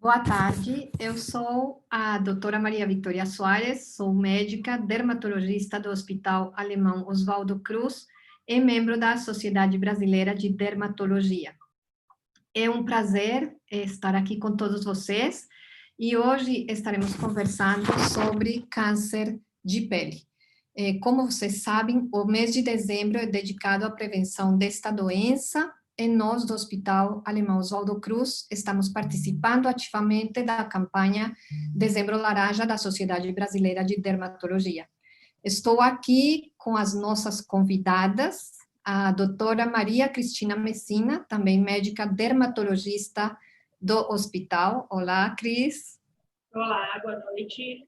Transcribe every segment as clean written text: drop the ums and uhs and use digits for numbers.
Boa tarde, eu sou a doutora Maria Vitória Soares, sou médica dermatologista do Hospital Alemão Oswaldo Cruz e membro da Sociedade Brasileira de Dermatologia. É um prazer estar aqui com todos vocês e hoje estaremos conversando sobre câncer de pele. Como vocês sabem, o mês de dezembro é dedicado à prevenção desta doença e nós, do Hospital Alemão Oswaldo Cruz, estamos participando ativamente da campanha Dezembro Laranja da Sociedade Brasileira de Dermatologia. Estou aqui com as nossas convidadas, a doutora Maria Cristina Messina, também médica dermatologista do hospital. Olá, Cris. Olá, boa noite.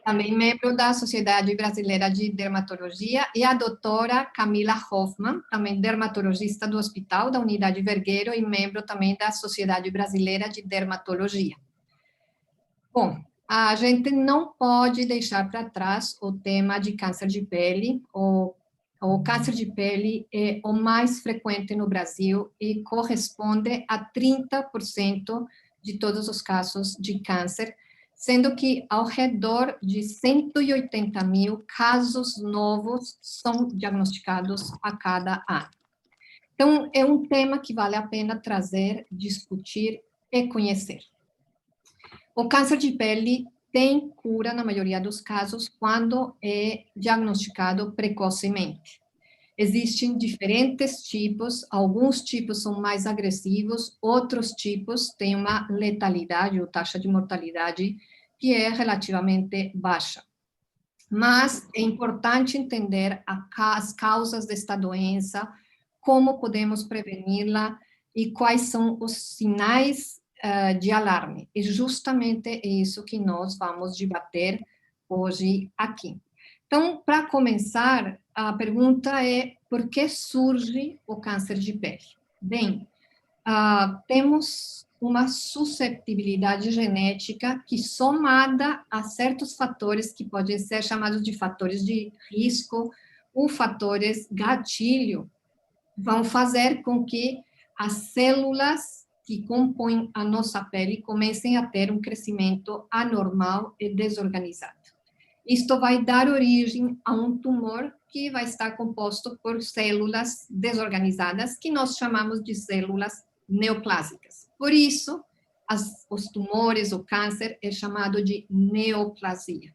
Também membro da Sociedade Brasileira de Dermatologia, e a doutora Camila Hoffmann, também dermatologista do Hospital da Unidade Vergueiro e membro também da Sociedade Brasileira de Dermatologia. Bom, a gente não pode deixar para trás o tema de câncer de pele. O câncer de pele é o mais frequente no Brasil e corresponde a 30% de todos os casos de câncer, sendo que ao redor de 180 mil casos novos são diagnosticados a cada ano. Então, é um tema que vale a pena trazer, discutir e conhecer. O câncer de pele tem cura, na maioria dos casos, quando é diagnosticado precocemente. Existem diferentes tipos, alguns tipos são mais agressivos, outros tipos têm uma letalidade ou taxa de mortalidade que é relativamente baixa. Mas é importante entender as causas desta doença, como podemos preveni-la e quais são os sinais de alarme. E justamente é isso que nós vamos debater hoje aqui. Então, para começar, a pergunta é: por que surge o câncer de pele? Bem, temos uma susceptibilidade genética que, somada a certos fatores que podem ser chamados de fatores de risco ou fatores gatilho, vão fazer com que as células que compõem a nossa pele comecem a ter um crescimento anormal e desorganizado. Isto vai dar origem a um tumor que vai estar composto por células desorganizadas, que nós chamamos de células neoplásicas. Por isso, os tumores, o câncer, é chamado de neoplasia.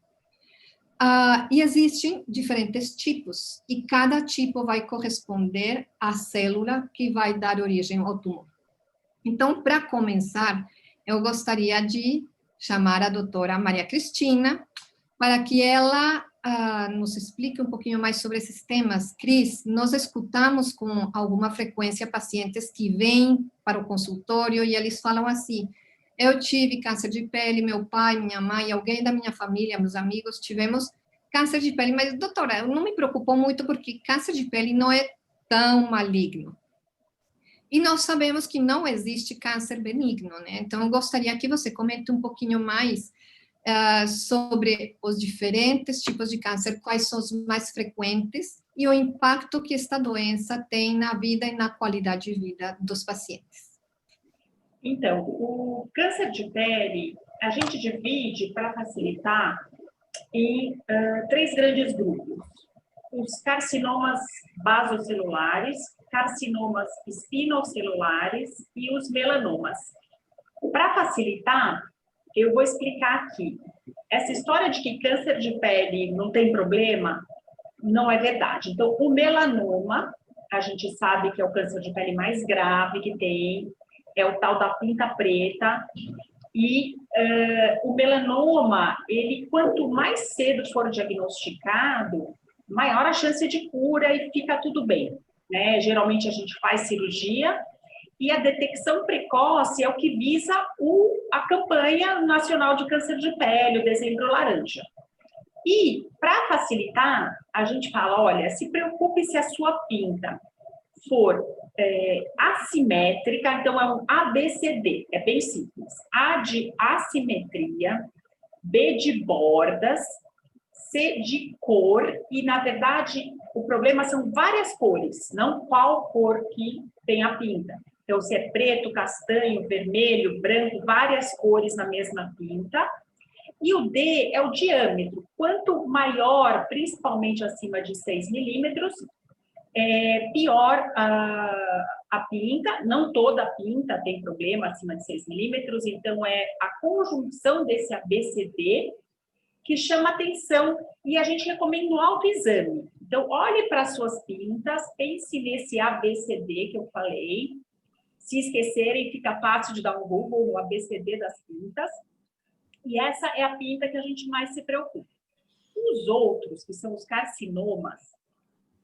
E existem diferentes tipos, e cada tipo vai corresponder à célula que vai dar origem ao tumor. Então, para começar, eu gostaria de chamar a doutora Maria Cristina, para que ela nos explique um pouquinho mais sobre esses temas. Cris, nós escutamos com alguma frequência pacientes que vêm para o consultório e eles falam assim: eu tive câncer de pele, meu pai, minha mãe, alguém da minha família, meus amigos, tivemos câncer de pele, mas, doutora, eu não me preocupo muito porque câncer de pele não é tão maligno. E nós sabemos que não existe câncer benigno, né? Então, eu gostaria que você comente um pouquinho mais sobre os diferentes tipos de câncer, quais são os mais frequentes e o impacto que esta doença tem na vida e na qualidade de vida dos pacientes. Então, o câncer de pele, a gente divide, para facilitar, em 3 grandes grupos. Os carcinomas basocelulares, carcinomas espinocelulares e os melanomas. Para facilitar, eu vou explicar aqui. Essa história de que câncer de pele não tem problema, não é verdade. Então, o melanoma, a gente sabe que é o câncer de pele mais grave que tem, é o tal da pinta preta, e o melanoma, ele, quanto mais cedo for diagnosticado, maior a chance de cura e fica tudo bem, né? Geralmente a gente faz cirurgia, e a detecção precoce é o que visa a campanha nacional de câncer de pele, o Dezembro Laranja. E, para facilitar, a gente fala, olha, se preocupe se a sua pinta for assimétrica, então é um ABCD, é bem simples. A de assimetria, B de bordas, C de cor, e, na verdade, o problema são várias cores, não qual cor que tem a pinta. Então, se é preto, castanho, vermelho, branco, várias cores na mesma pinta. E o D é o diâmetro. Quanto maior, principalmente acima de 6 milímetros, pior a pinta. Não toda a pinta tem problema acima de 6 milímetros, então é a conjunção desse ABCD que chama atenção e a gente recomenda um autoexame. Então, olhe para as suas pintas, pense nesse ABCD que eu falei. Se esquecerem, fica fácil de dar um Google no ABCD das pintas. E essa é a pinta que a gente mais se preocupa. Os outros, que são os carcinomas,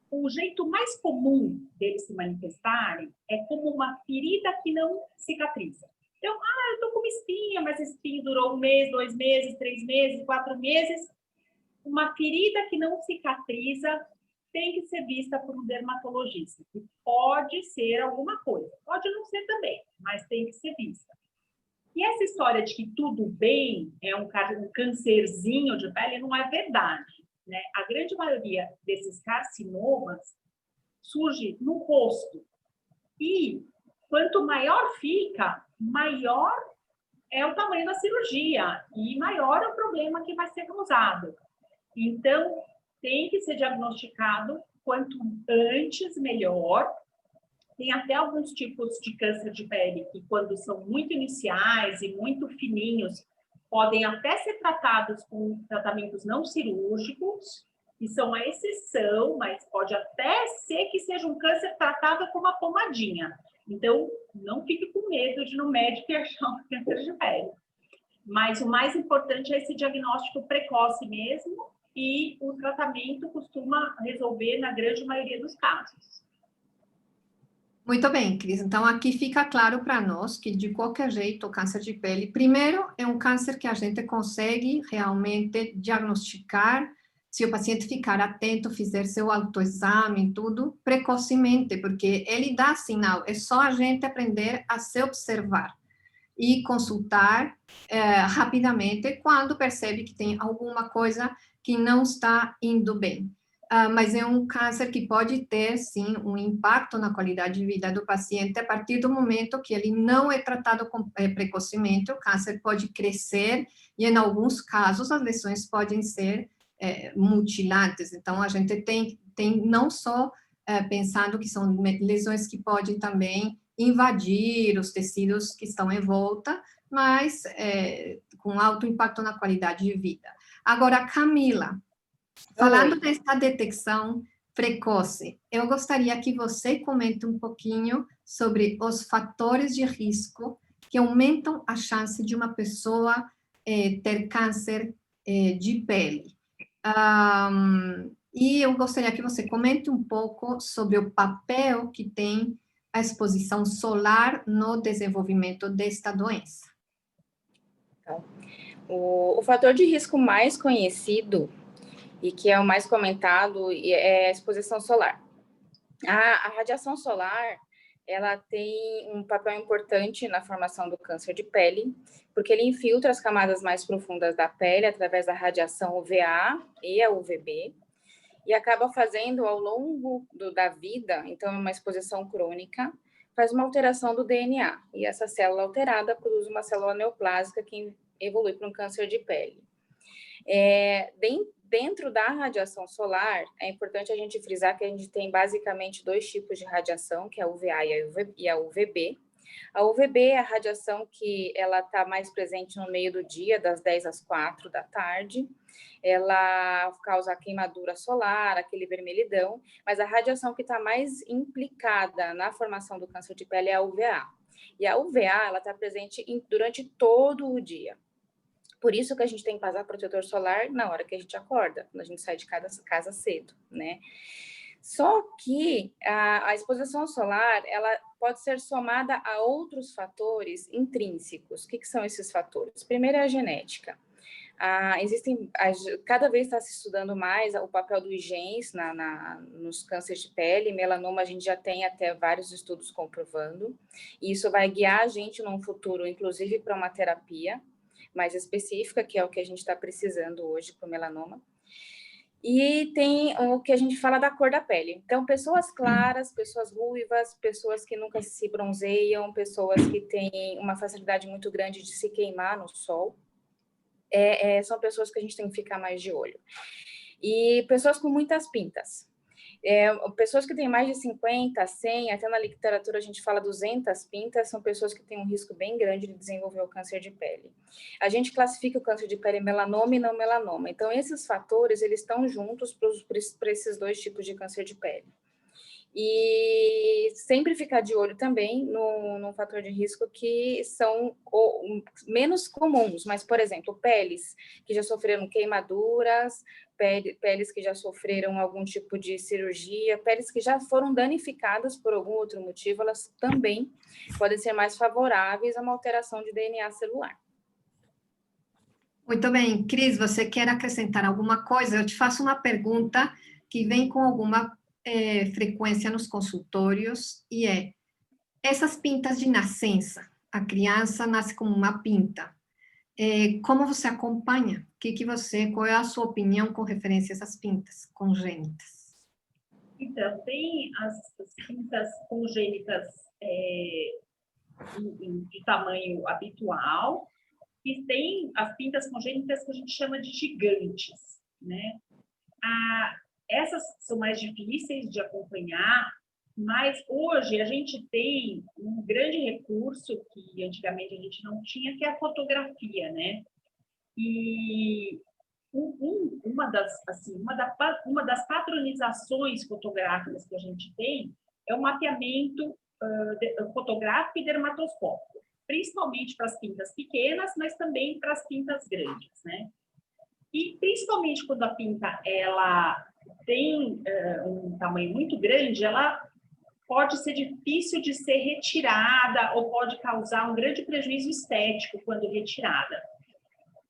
o jeito mais comum deles se manifestarem é como uma ferida que não cicatriza. Então, eu estou com uma espinha, mas a espinha durou 1 mês, 2 meses, 3 meses, 4 meses. Uma ferida que não cicatriza tem que ser vista por um dermatologista, que pode ser alguma coisa, pode não ser também, mas tem que ser vista. E essa história de que tudo bem é um câncerzinho de pele não é verdade, né? A grande maioria desses carcinomas surge no rosto. E quanto maior fica, maior é o tamanho da cirurgia e maior é o problema que vai ser causado. Então, tem que ser diagnosticado quanto antes, melhor. Tem até alguns tipos de câncer de pele que, quando são muito iniciais e muito fininhos, podem até ser tratados com tratamentos não cirúrgicos, que são a exceção, mas pode até ser que seja um câncer tratado com uma pomadinha. Então, não fique com medo de ir no médico e achar um câncer de pele. Mas o mais importante é esse diagnóstico precoce mesmo, e o tratamento costuma resolver na grande maioria dos casos. Muito bem, Cris. Então, aqui fica claro para nós que, de qualquer jeito, o câncer de pele, primeiro, é um câncer que a gente consegue realmente diagnosticar se o paciente ficar atento, fizer seu autoexame, tudo, precocemente, porque ele dá sinal. É só a gente aprender a se observar e consultar rapidamente quando percebe que tem alguma coisa que não está indo bem. Mas é um câncer que pode ter, sim, um impacto na qualidade de vida do paciente a partir do momento que ele não é tratado precocemente. O câncer pode crescer e, em alguns casos, as lesões podem ser mutilantes. Então, a gente tem não só pensando que são lesões que podem também invadir os tecidos que estão em volta, mas com alto impacto na qualidade de vida. Agora, Camila, falando dessa detecção precoce, eu gostaria que você comente um pouquinho sobre os fatores de risco que aumentam a chance de uma pessoa ter câncer de pele. E eu gostaria que você comente um pouco sobre o papel que tem a exposição solar no desenvolvimento desta doença. Então, o fator de risco mais conhecido e que é o mais comentado é a exposição solar. A radiação solar, ela tem um papel importante na formação do câncer de pele, porque ele infiltra as camadas mais profundas da pele através da radiação UVA e a UVB, e acaba fazendo ao longo da vida, então é uma exposição crônica, faz uma alteração do DNA, e essa célula alterada produz uma célula neoplásica que evolui para um câncer de pele. Dentro da radiação solar, é importante a gente frisar que a gente tem basicamente 2 tipos de radiação, que é a UVA e a UVB. A UVB é a radiação que ela está mais presente no meio do dia, das 10 às 4 da tarde. Ela causa queimadura solar, aquele vermelhidão, mas a radiação que está mais implicada na formação do câncer de pele é a UVA. E a UVA, ela está presente durante todo o dia. Por isso que a gente tem que passar protetor solar na hora que a gente acorda, quando a gente sai de casa cedo, né? Só que a exposição solar, ela pode ser somada a outros fatores intrínsecos. O que são esses fatores? Primeiro é a genética. Cada vez está se estudando mais o papel dos genes nos cânceres de pele. Melanoma, a gente já tem até vários estudos comprovando. E isso vai guiar a gente num futuro, inclusive para uma terapia mais específica, que é o que a gente está precisando hoje para o melanoma. E tem o que a gente fala da cor da pele. Então, pessoas claras, pessoas ruivas, pessoas que nunca se bronzeiam, pessoas que têm uma facilidade muito grande de se queimar no sol, são pessoas que a gente tem que ficar mais de olho. E pessoas com muitas pintas. Pessoas que têm mais de 50, 100, até na literatura a gente fala 200 pintas, são pessoas que têm um risco bem grande de desenvolver o câncer de pele. A gente classifica o câncer de pele em melanoma e não melanoma. Então, esses fatores, eles estão juntos para esses dois tipos de câncer de pele. E sempre ficar de olho também no fator de risco que são menos comuns, mas, por exemplo, peles que já sofreram queimaduras, peles que já sofreram algum tipo de cirurgia, peles que já foram danificadas por algum outro motivo, elas também podem ser mais favoráveis a uma alteração de DNA celular. Muito bem. Cris, você quer acrescentar alguma coisa? Eu te faço uma pergunta que vem com alguma frequência nos consultórios, e essas pintas de nascença, a criança nasce com uma pinta, como você acompanha? Qual é a sua opinião com referência a essas pintas congênitas? Então, tem as pintas congênitas de tamanho habitual, e tem as pintas congênitas que a gente chama de gigantes, né? Essas são mais difíceis de acompanhar, mas hoje a gente tem um grande recurso que antigamente a gente não tinha, que é a fotografia, né? E uma das padronizações fotográficas que a gente tem é o mapeamento fotográfico e dermatoscópico, principalmente para as pintas pequenas, mas também para as pintas grandes, né? E principalmente quando a pinta ela tem um tamanho muito grande, ela pode ser difícil de ser retirada ou pode causar um grande prejuízo estético quando retirada.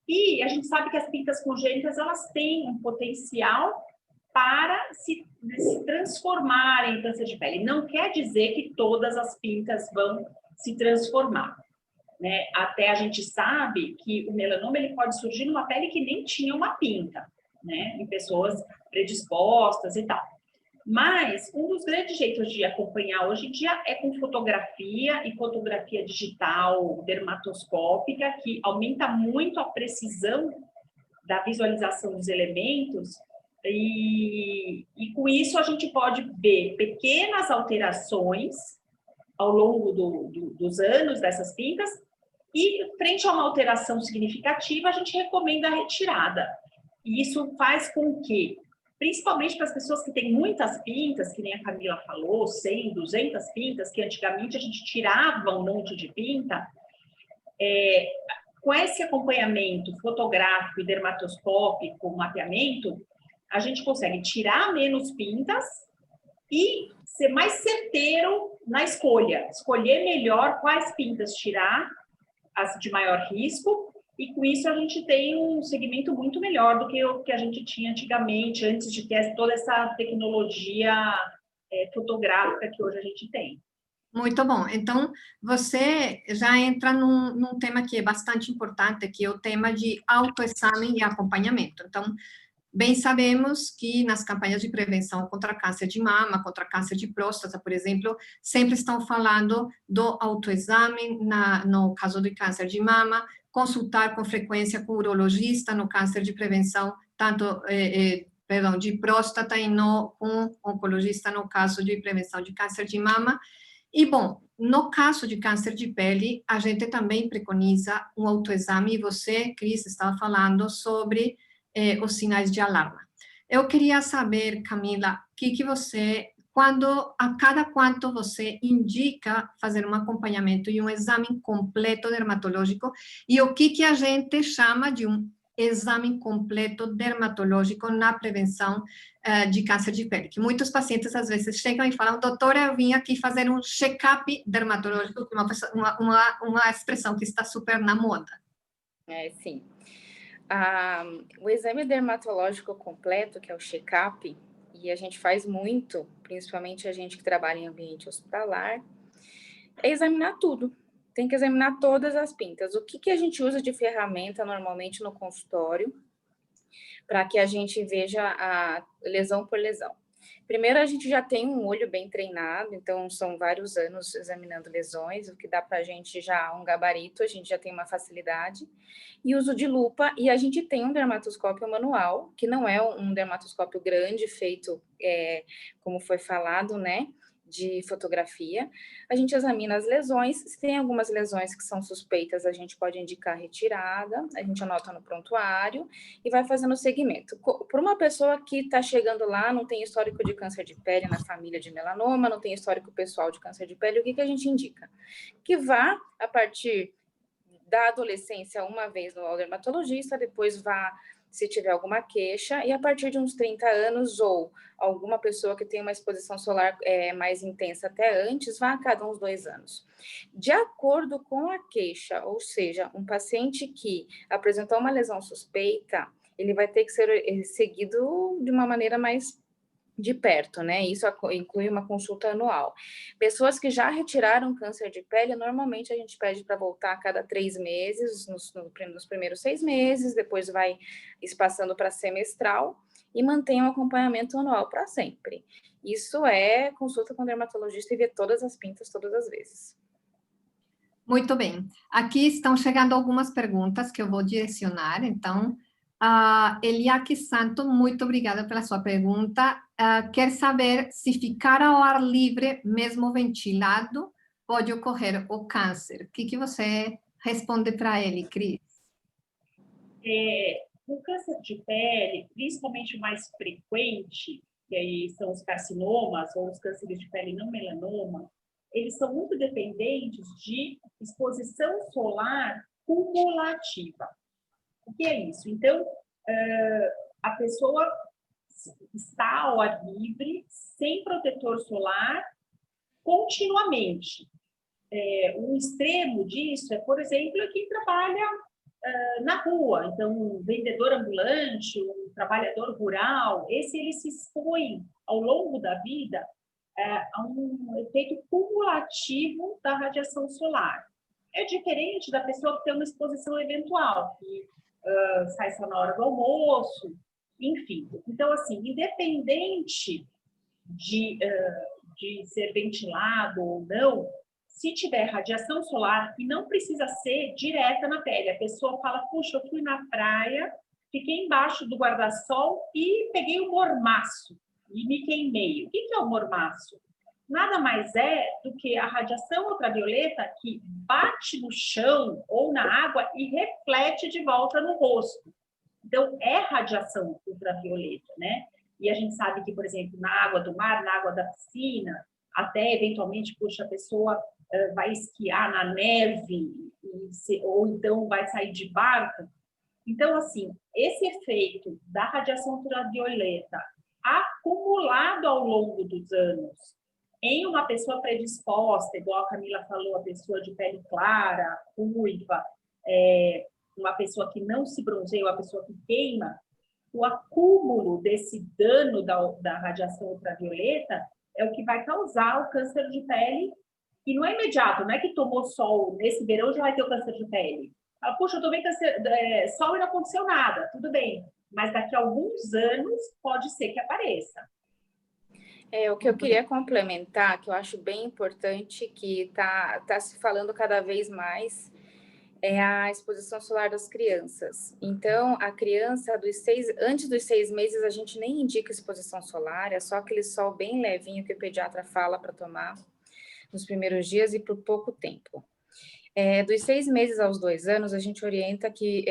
E a gente sabe que as pintas congênitas elas têm um potencial para se transformarem em câncer de pele. Não quer dizer que todas as pintas vão se transformar, né? Até a gente sabe que o melanoma ele pode surgir numa pele que nem tinha uma pinta, né? Em pessoas predispostas e tal. Mas um dos grandes jeitos de acompanhar hoje em dia é com fotografia e fotografia digital dermatoscópica, que aumenta muito a precisão da visualização dos elementos, e com isso a gente pode ver pequenas alterações ao longo dos anos dessas pintas, e frente a uma alteração significativa, a gente recomenda a retirada. E isso faz com que, principalmente para as pessoas que têm muitas pintas, que nem a Camila falou, 100, 200 pintas, que antigamente a gente tirava um monte de pinta, com esse acompanhamento fotográfico e dermatoscópico, mapeamento, a gente consegue tirar menos pintas e ser mais certeiro na escolha, escolher melhor quais pintas tirar, as de maior risco, e com isso a gente tem um segmento muito melhor do que o que a gente tinha antigamente, antes de ter toda essa tecnologia fotográfica que hoje a gente tem. Muito bom. Então, você já entra num tema que é bastante importante, que é o tema de autoexame e acompanhamento. Então, bem sabemos que nas campanhas de prevenção contra câncer de mama, contra câncer de próstata, por exemplo, sempre estão falando do autoexame no caso do câncer de mama, consultar com frequência com o urologista no câncer de prevenção, tanto de próstata, e com oncologista no caso de prevenção de câncer de mama. E, bom, no caso de câncer de pele, a gente também preconiza um autoexame, e você, Cris, estava falando sobre os sinais de alarma. Eu queria saber, Camila, a cada quanto você indica fazer um acompanhamento e um exame completo dermatológico, e o que a gente chama de um exame completo dermatológico na prevenção de câncer de pele, que muitos pacientes às vezes chegam e falam: doutora, eu vim aqui fazer um check-up dermatológico, que é uma expressão que está super na moda. Sim. O exame dermatológico completo, que é o check-up, e a gente faz muito, principalmente a gente que trabalha em ambiente hospitalar, é examinar tudo. Tem que examinar todas as pintas. O que a gente usa de ferramenta normalmente no consultório para que a gente veja a lesão por lesão. Primeiro, a gente já tem um olho bem treinado, então são vários anos examinando lesões, o que dá para a gente já um gabarito, a gente já tem uma facilidade. E uso de lupa, e a gente tem um dermatoscópio manual, que não é um dermatoscópio grande, feito, como foi falado, né, de fotografia. A gente examina as lesões, se tem algumas lesões que são suspeitas, a gente pode indicar retirada, a gente anota no prontuário e vai fazendo o segmento. Para uma pessoa que está chegando lá, não tem histórico de câncer de pele na família de melanoma, não tem histórico pessoal de câncer de pele, o que a gente indica? Que vá, a partir da adolescência, uma vez ao dermatologista, depois vá se tiver alguma queixa, e a partir de uns 30 anos, ou alguma pessoa que tem uma exposição solar mais intensa até antes, vá a cada uns 2 anos. De acordo com a queixa, ou seja, um paciente que apresentou uma lesão suspeita, ele vai ter que ser seguido de uma maneira mais de perto, né? Isso inclui uma consulta anual. Pessoas que já retiraram câncer de pele, normalmente a gente pede para voltar a cada 3 meses, nos primeiros 6 meses, depois vai espaçando para semestral e mantém um acompanhamento anual para sempre. Isso é consulta com dermatologista e ver todas as pintas todas as vezes. Muito bem. Aqui estão chegando algumas perguntas que eu vou direcionar. Então, Eliaki Santo, muito obrigada pela sua pergunta. Quer saber se ficar ao ar livre, mesmo ventilado, pode ocorrer o câncer. O que você responde para ele, Cris? O câncer de pele, principalmente o mais frequente, que aí são os carcinomas ou os cânceres de pele não melanoma, eles são muito dependentes de exposição solar cumulativa. O que é isso? Então, a pessoa está ao ar livre, sem protetor solar, continuamente. Um extremo disso é, por exemplo, quem trabalha na rua. Então, um vendedor ambulante, um trabalhador rural, ele se expõe ao longo da vida a um efeito cumulativo da radiação solar. É diferente da pessoa que tem uma exposição eventual, que sai só na hora do almoço, enfim. Então, assim, independente de ser ventilado ou não, se tiver radiação solar, e não precisa ser direta na pele, a pessoa fala, puxa, eu fui na praia, fiquei embaixo do guarda-sol e peguei o mormaço e me queimei. O que é o mormaço? Nada mais é do que a radiação ultravioleta que bate no chão ou na água e reflete de volta no rosto. Então, é radiação ultravioleta, né? E a gente sabe que, por exemplo, na água do mar, na água da piscina, até eventualmente, puxa, a pessoa vai esquiar na neve, ou então vai sair de barco. Então, assim, esse efeito da radiação ultravioleta acumulado ao longo dos anos em uma pessoa predisposta, igual a Camila falou, a pessoa de pele clara, ruiva, uma pessoa que não se bronzeia, uma pessoa que queima, o acúmulo desse dano da radiação ultravioleta é o que vai causar o câncer de pele, e não é imediato, não é que tomou sol nesse verão já vai ter o câncer de pele. Puxa, eu tomei sol e não aconteceu nada, tudo bem, mas daqui a alguns anos pode ser que apareça. O que eu queria complementar, que eu acho bem importante, que tá se falando cada vez mais, é a exposição solar das crianças. Então, a criança, antes dos 6 meses, a gente nem indica exposição solar, é só aquele sol bem levinho que o pediatra fala para tomar nos primeiros dias e por pouco tempo. Dos 6 meses aos 2 anos, a gente orienta que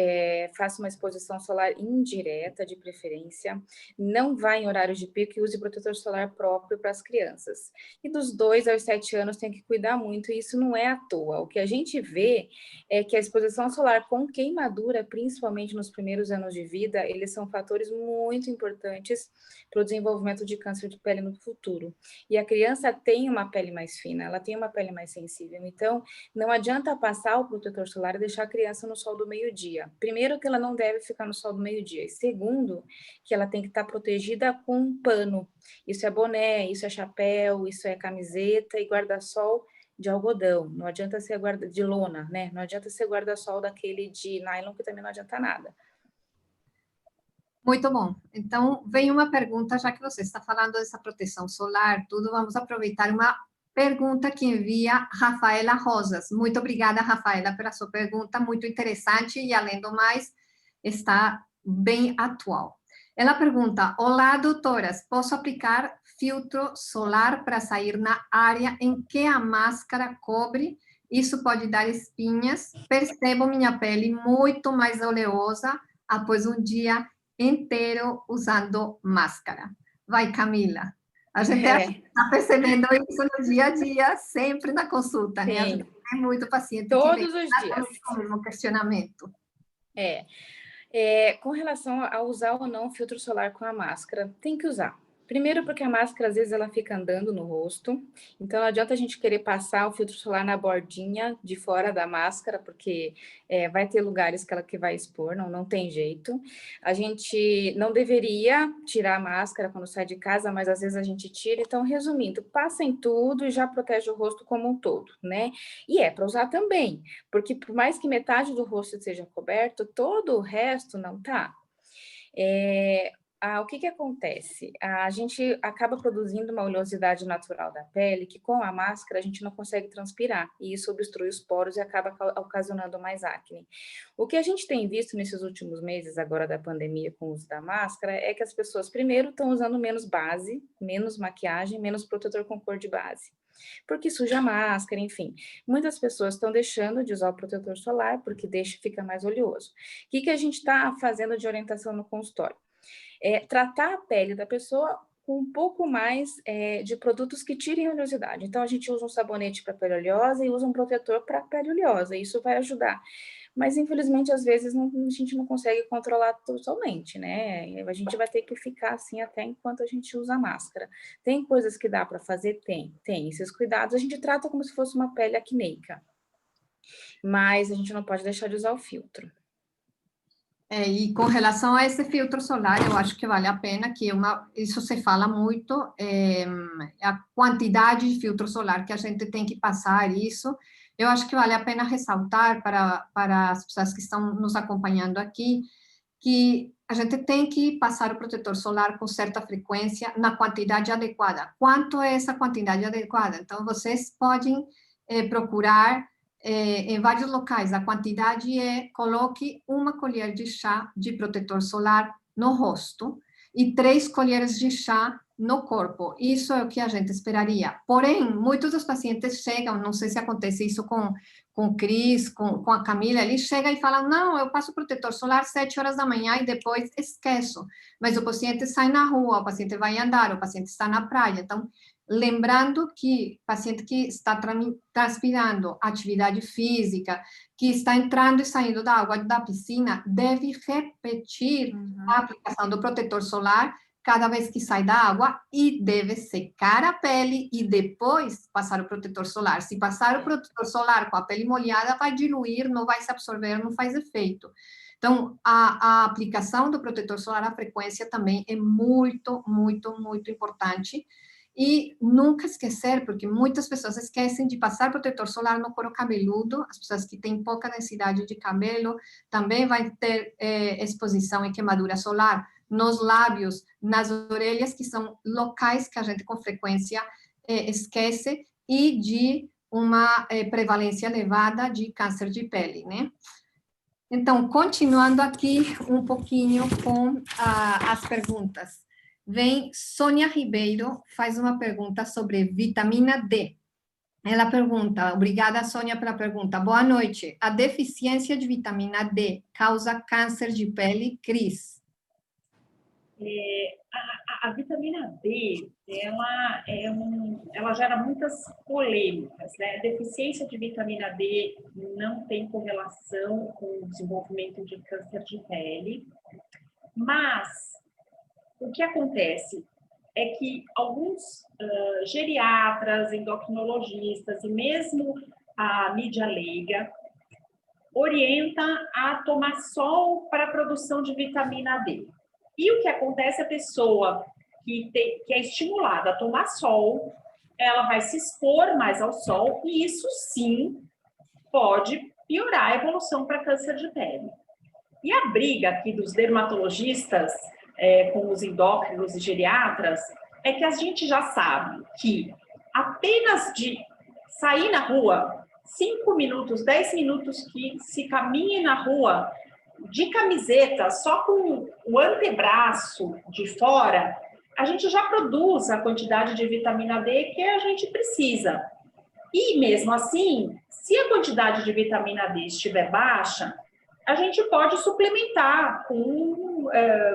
faça uma exposição solar indireta, de preferência, não vá em horário de pico e use protetor solar próprio para as crianças. E dos 2 aos 7 anos tem que cuidar muito, e isso não é à toa. O que a gente vê é que a exposição solar com queimadura, principalmente nos primeiros anos de vida, eles são fatores muito importantes para o desenvolvimento de câncer de pele no futuro. E a criança tem uma pele mais fina, ela tem uma pele mais sensível, então não adianta passar o protetor solar e deixar a criança no sol do meio-dia. Primeiro, que ela não deve ficar no sol do meio-dia. E segundo, que ela tem que estar protegida com um pano. Isso é boné, isso é chapéu, isso é camiseta e guarda-sol de algodão. Não adianta ser de lona, né? Não adianta ser guarda-sol daquele de nylon, que também não adianta nada. Muito bom. Então, vem uma pergunta, já que você está falando dessa proteção solar, tudo, vamos aproveitar uma pergunta que envia Rafaela Rosas. Muito obrigada, Rafaela, pela sua pergunta, muito interessante e, além do mais, está bem atual. Ela pergunta: olá, doutoras, posso aplicar filtro solar para sair na área em que a máscara cobre? Isso pode dar espinhas. Percebo minha pele muito mais oleosa após um dia inteiro usando máscara. Vai, Camila. A gente está percebendo isso no dia a dia, sempre na consulta, né? A gente tem muito paciente que vem todos os dias com o mesmo questionamento. Com relação a usar ou não filtro solar com a máscara, tem que usar. Primeiro porque a máscara, às vezes, ela fica andando no rosto, então não adianta a gente querer passar o filtro solar na bordinha de fora da máscara, porque vai ter lugares que ela que vai expor, não tem jeito. A gente não deveria tirar a máscara quando sai de casa, mas às vezes a gente tira. Então, resumindo, passa em tudo e já protege o rosto como um todo, né? E é para usar também, porque por mais que metade do rosto seja coberto, todo o resto não tá. O que acontece? A gente acaba produzindo uma oleosidade natural da pele que com a máscara a gente não consegue transpirar e isso obstrui os poros e acaba ocasionando mais acne. O que a gente tem visto nesses últimos meses agora da pandemia com o uso da máscara é que as pessoas primeiro estão usando menos base, menos maquiagem, menos protetor com cor de base. Porque suja a máscara, enfim. Muitas pessoas estão deixando de usar o protetor solar porque fica mais oleoso. O que a gente está fazendo de orientação no consultório? Tratar a pele da pessoa com um pouco mais de produtos que tirem a oleosidade. Então, a gente usa um sabonete para pele oleosa e usa um protetor para pele oleosa. Isso vai ajudar. Mas, infelizmente, às vezes, a gente não consegue controlar totalmente, né? A gente vai ter que ficar assim até enquanto a gente usa a máscara. Tem coisas que dá para fazer? Tem. Esses cuidados a gente trata como se fosse uma pele acneica. Mas a gente não pode deixar de usar o filtro. E com relação a esse filtro solar, eu acho que vale a pena, isso se fala muito, a quantidade de filtro solar que a gente tem que passar, isso, eu acho que vale a pena ressaltar para as pessoas que estão nos acompanhando aqui, que a gente tem que passar o protetor solar com certa frequência, na quantidade adequada. Quanto é essa quantidade adequada? Então, vocês podem procurar em vários locais, a quantidade coloque uma colher de chá de protetor solar no rosto e 3 colheres de chá no corpo. Isso é o que a gente esperaria. Porém, muitos dos pacientes chegam, não sei se acontece isso com o Cris, com a Camila, eles chegam e falam, não, eu passo protetor solar 7 horas da manhã e depois esqueço. Mas o paciente sai na rua, o paciente vai andar, o paciente está na praia. Então, lembrando que paciente que está transpirando atividade física, que está entrando e saindo da água da piscina, deve repetir a aplicação do protetor solar cada vez que sai da água e deve secar a pele e depois passar o protetor solar. Se passar o protetor solar com a pele molhada, vai diluir, não vai se absorver, não faz efeito. Então, a aplicação do protetor solar, a frequência também é muito, muito, muito importante. E nunca esquecer, porque muitas pessoas esquecem de passar protetor solar no couro cabeludo, as pessoas que têm pouca densidade de cabelo também vai ter exposição e queimadura solar nos lábios, nas orelhas, que são locais que a gente com frequência esquece, e de uma prevalência elevada de câncer de pele, né? Então, continuando aqui um pouquinho com as perguntas. Vem Sônia Ribeiro, faz uma pergunta sobre vitamina D. Ela pergunta, obrigada, Sônia, pela pergunta. Boa noite. A deficiência de vitamina D causa câncer de pele, Cris? A vitamina D, ela gera muitas polêmicas, né? A deficiência de vitamina D não tem correlação com o desenvolvimento de câncer de pele, mas o que acontece é que alguns geriatras, endocrinologistas e mesmo a mídia leiga orienta a tomar sol para a produção de vitamina D. E o que acontece, a pessoa que é estimulada a tomar sol, ela vai se expor mais ao sol e isso sim pode piorar a evolução para câncer de pele. E a briga aqui dos dermatologistas com os endócrinos e geriatras é que a gente já sabe que apenas de sair na rua, 5 minutos, 10 minutos que se caminhe na rua, de camiseta, só com o antebraço de fora, a gente já produz a quantidade de vitamina D que a gente precisa. E mesmo assim, se a quantidade de vitamina D estiver baixa, a gente pode suplementar com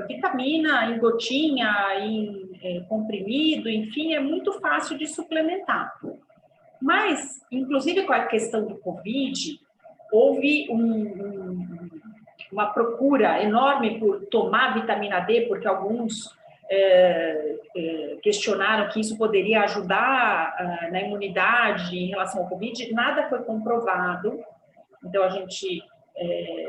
vitamina em gotinha, em comprimido, enfim, é muito fácil de suplementar. Mas, inclusive com a questão do Covid, houve uma procura enorme por tomar vitamina D, porque alguns questionaram que isso poderia ajudar na imunidade em relação ao Covid. Nada foi comprovado, então a gente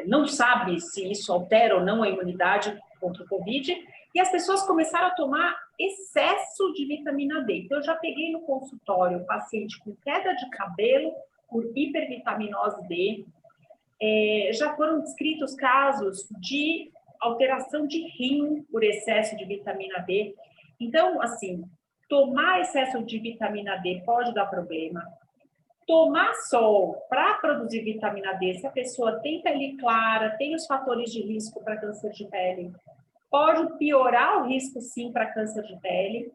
não sabe se isso altera ou não a imunidade contra o Covid, e as pessoas começaram a tomar excesso de vitamina D. Então, eu já peguei no consultório um paciente com queda de cabelo por hipervitaminose D, já foram descritos casos de alteração de rim por excesso de vitamina D. Então, assim, tomar excesso de vitamina D pode dar problema. Tomar sol para produzir vitamina D, se a pessoa tem pele clara, tem os fatores de risco para câncer de pele, pode piorar o risco, sim, para câncer de pele.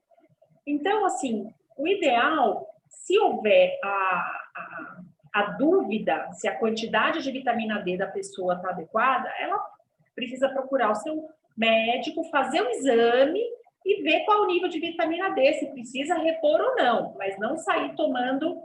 Então, assim, o ideal, se houver a dúvida se a quantidade de vitamina D da pessoa está adequada, ela precisa procurar o seu médico, fazer um exame e ver qual o nível de vitamina D, se precisa repor ou não, mas não sair tomando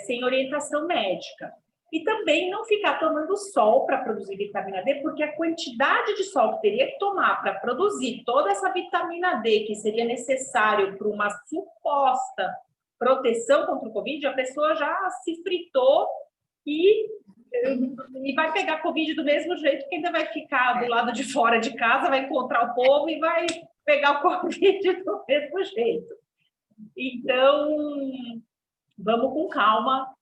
sem orientação médica. E também não ficar tomando sol para produzir vitamina D, porque a quantidade de sol que teria que tomar para produzir toda essa vitamina D que seria necessário para uma suposta proteção contra o Covid, a pessoa já se fritou e vai pegar Covid do mesmo jeito, que ainda vai ficar do lado de fora de casa, vai encontrar o povo e vai pegar o Covid do mesmo jeito. Então, vamos com calma,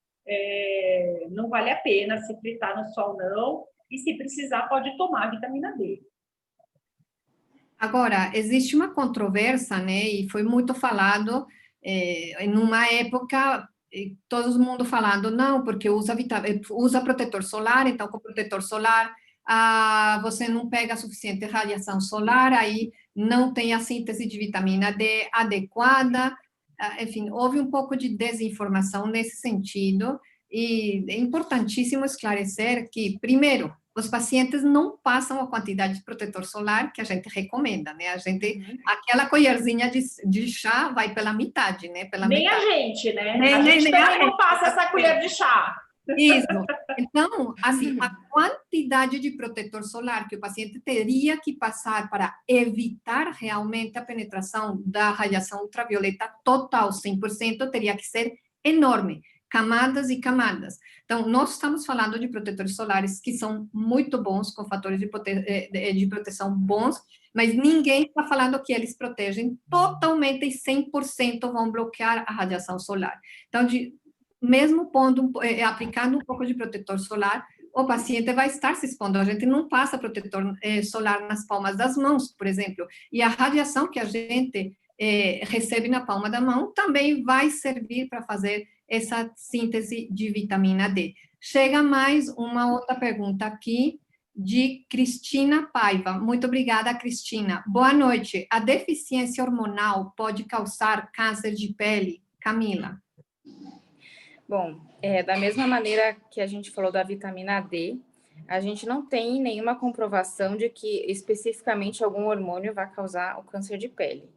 não vale a pena se fritar no sol, não, e se precisar, pode tomar vitamina D. Agora, existe uma controvérsia, né, e foi muito falado, em uma época, todo mundo falando, não, porque usa protetor solar, então com protetor solar você não pega a suficiente radiação solar, aí não tem a síntese de vitamina D adequada. Enfim, houve um pouco de desinformação nesse sentido, e é importantíssimo esclarecer que, primeiro, os pacientes não passam a quantidade de protetor solar que a gente recomenda, né? Aquela colherzinha de chá vai pela metade, né? Nem a gente, né? A gente também não passa essa colher de chá. Isso. Então, assim, a quantidade de protetor solar que o paciente teria que passar para evitar realmente a penetração da radiação ultravioleta total, 100%, teria que ser enorme, camadas e camadas. Então, nós estamos falando de protetores solares que são muito bons, com fatores de proteção bons, mas ninguém está falando que eles protegem totalmente e 100% vão bloquear a radiação solar. Então, mesmo aplicando um pouco de protetor solar, o paciente vai estar se expondo. A gente não passa protetor solar nas palmas das mãos, por exemplo, e a radiação que a gente recebe na palma da mão também vai servir para fazer essa síntese de vitamina D. Chega mais uma outra pergunta aqui, de Cristina Paiva. Muito obrigada, Cristina. Boa noite. A deficiência hormonal pode causar câncer de pele? Camila. Bom, da mesma maneira que a gente falou da vitamina D, a gente não tem nenhuma comprovação de que especificamente algum hormônio vai causar o câncer de pele.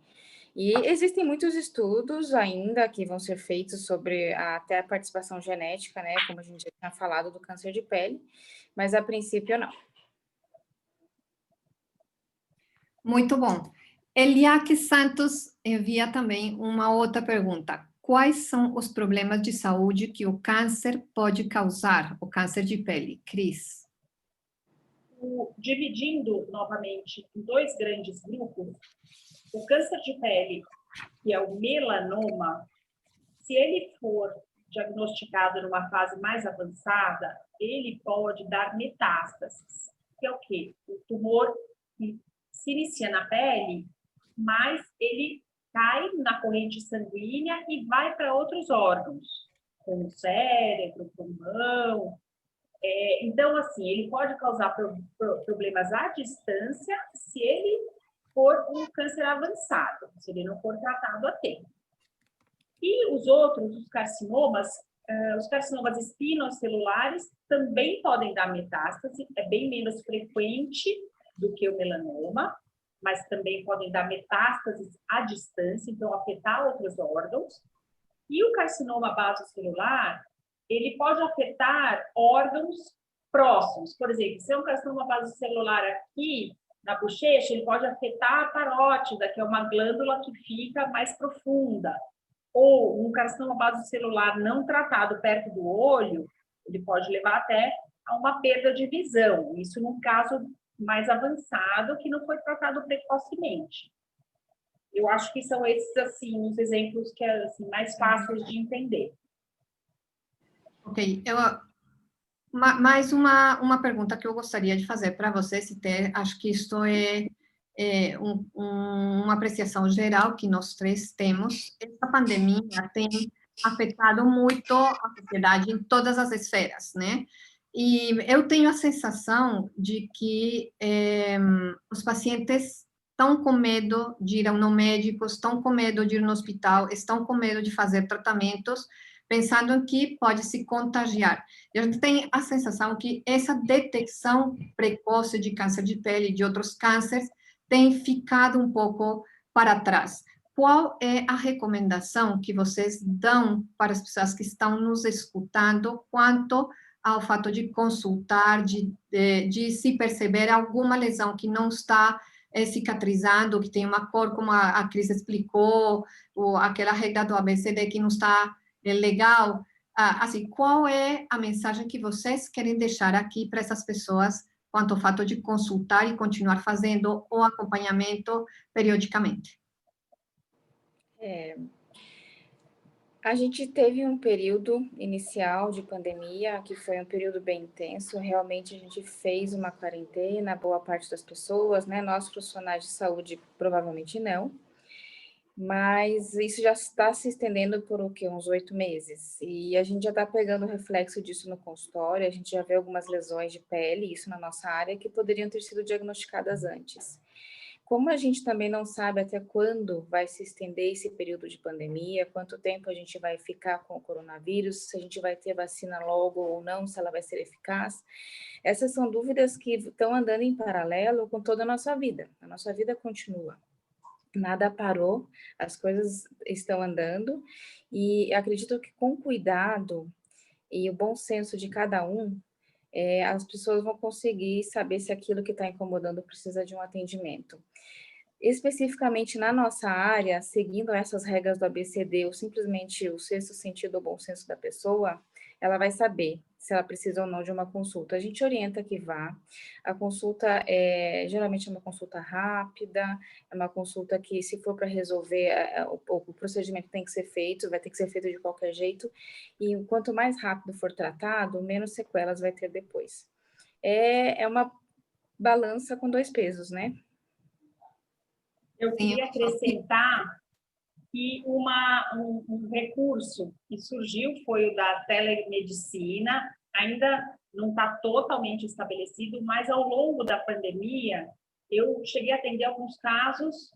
E existem muitos estudos ainda que vão ser feitos sobre até a participação genética, né, como a gente já tinha falado do câncer de pele, mas a princípio não. Muito bom. Eliaque Santos envia também uma outra pergunta. Quais são os problemas de saúde que o câncer pode causar, o câncer de pele? Cris. Dividindo novamente em 2 grandes grupos, o câncer de pele, que é o melanoma, se ele for diagnosticado numa fase mais avançada, ele pode dar metástases. que é o quê? O tumor que se inicia na pele, mas ele cai na corrente sanguínea e vai para outros órgãos, como o cérebro, pulmão. Então, assim, ele pode causar problemas à distância se ele for um câncer avançado, se ele não for tratado a tempo. E os outros, os carcinomas espinocelulares também podem dar metástase, é bem menos frequente do que o melanoma, mas também podem dar metástases à distância, então afetar outros órgãos. E o carcinoma basocelular, ele pode afetar órgãos próximos. Por exemplo, se é um carcinoma basocelular aqui na bochecha, ele pode afetar a parótida, que é uma glândula que fica mais profunda. Ou um carcinoma basocelular não tratado perto do olho, ele pode levar até a uma perda de visão. Isso num caso mais avançado que não foi tratado precocemente. Eu acho que são esses, assim, os exemplos que é assim, mais fáceis de entender. Ok, mais uma pergunta que eu gostaria de fazer para você, se ter, acho que isto é uma apreciação geral que nós três temos. Essa pandemia tem afetado muito a sociedade em todas as esferas, né? E eu tenho a sensação de que os pacientes estão com medo de ir no médico, estão com medo de ir no hospital, estão com medo de fazer tratamentos, pensando que pode se contagiar. E a gente tem a sensação que essa detecção precoce de câncer de pele e de outros cânceres tem ficado um pouco para trás. Qual é a recomendação que vocês dão para as pessoas que estão nos escutando quanto ao fato de consultar, de se perceber alguma lesão que não está cicatrizando, que tem uma cor, como a Cris explicou, ou aquela regra do ABCD que não está legal? Assim, qual é a mensagem que vocês querem deixar aqui para essas pessoas quanto ao fato de consultar e continuar fazendo o acompanhamento periodicamente? A gente teve um período inicial de pandemia, que foi um período bem intenso. Realmente a gente fez uma quarentena, boa parte das pessoas, né? Nós, profissionais de saúde, provavelmente não. Mas isso já está se estendendo por o quê? Uns 8 meses. E a gente já está pegando o reflexo disso no consultório, a gente já vê algumas lesões de pele, isso na nossa área, que poderiam ter sido diagnosticadas antes. Como a gente também não sabe até quando vai se estender esse período de pandemia, quanto tempo a gente vai ficar com o coronavírus, se a gente vai ter vacina logo ou não, se ela vai ser eficaz, essas são dúvidas que estão andando em paralelo com toda a nossa vida. A nossa vida continua. Nada parou, as coisas estão andando, e acredito que com cuidado e o bom senso de cada um, as pessoas vão conseguir saber se aquilo que está incomodando precisa de um atendimento. Especificamente na nossa área, seguindo essas regras do ABCD, ou simplesmente o sexto sentido ou bom senso da pessoa, ela vai saber se ela precisa ou não de uma consulta. A gente orienta que vá. A consulta geralmente é uma consulta rápida, é uma consulta que, se for para resolver, o procedimento tem que ser feito, vai ter que ser feito de qualquer jeito, e quanto mais rápido for tratado, menos sequelas vai ter depois. É uma balança com 2 pesos, né? Eu queria acrescentar que um recurso que surgiu foi o da telemedicina, ainda não está totalmente estabelecido, mas ao longo da pandemia, eu cheguei a atender alguns casos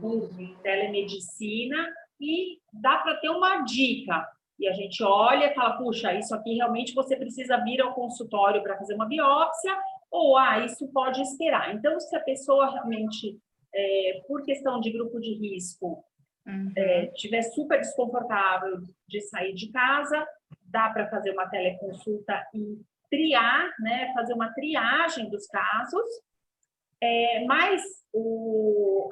por telemedicina e dá para ter uma dica. E a gente olha e fala, puxa, isso aqui realmente você precisa vir ao consultório para fazer uma biópsia, ou isso pode esperar. Então, se a pessoa realmente, por questão de grupo de risco, estiver super desconfortável de sair de casa, dá para fazer uma teleconsulta e triar, né, fazer uma triagem dos casos, mas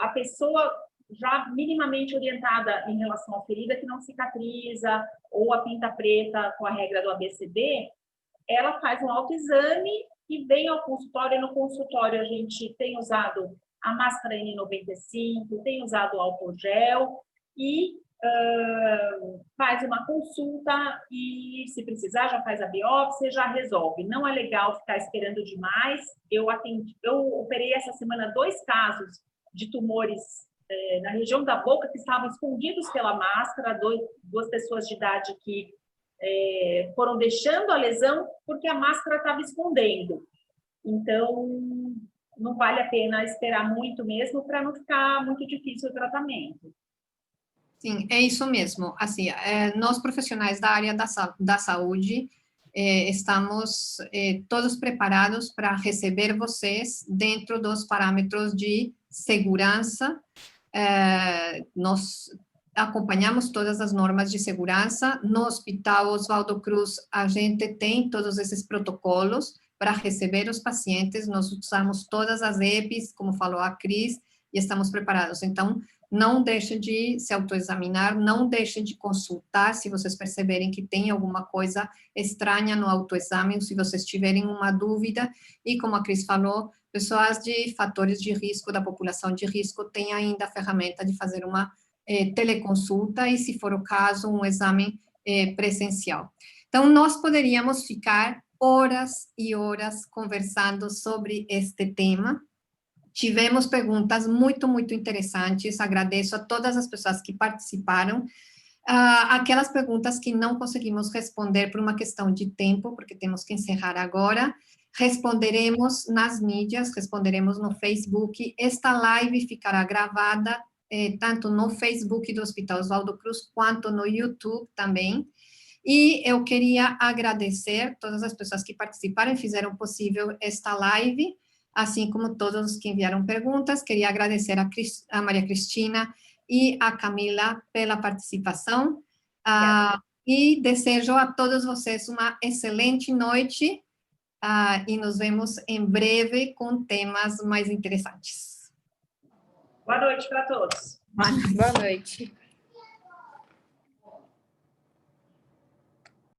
a pessoa já minimamente orientada em relação à ferida que não cicatriza, ou a pinta preta com a regra do ABCD, ela faz um autoexame e vem ao consultório. No consultório a gente tem usado a máscara N95, tem usado o álcool gel, e faz uma consulta e, se precisar, já faz a biópsia, já resolve. Não é legal ficar esperando demais. Eu operei essa semana 2 casos de tumores na região da boca que estavam escondidos pela máscara, 2 pessoas de idade que foram deixando a lesão porque a máscara estava escondendo. Então, não vale a pena esperar muito mesmo para não ficar muito difícil o tratamento. Sim, é isso mesmo. Assim, nós profissionais da área da saúde estamos todos preparados para receber vocês dentro dos parâmetros de segurança. Nós acompanhamos todas as normas de segurança. No Hospital Oswaldo Cruz, a gente tem todos esses protocolos para receber os pacientes. Nós usamos todas as EPIs, como falou a Cris, e estamos preparados. Então, não deixem de se autoexaminar, não deixem de consultar se vocês perceberem que tem alguma coisa estranha no autoexame, ou se vocês tiverem uma dúvida. E, como a Cris falou, pessoas de fatores de risco, da população de risco, têm ainda a ferramenta de fazer uma teleconsulta e, se for o caso, um exame presencial. Então, nós poderíamos ficar horas e horas conversando sobre este tema. Tivemos perguntas muito, muito interessantes. Agradeço a todas as pessoas que participaram. Aquelas perguntas que não conseguimos responder por uma questão de tempo, porque temos que encerrar agora, responderemos nas mídias, responderemos no Facebook. Esta live ficará gravada tanto no Facebook do Hospital Oswaldo Cruz, quanto no YouTube também. E eu queria agradecer todas as pessoas que participaram e fizeram possível esta live, assim como todos os que enviaram perguntas. Queria agradecer a Maria Cristina e a Camila pela participação. E desejo a todos vocês uma excelente noite e nos vemos em breve com temas mais interessantes. Boa noite para todos. Boa noite.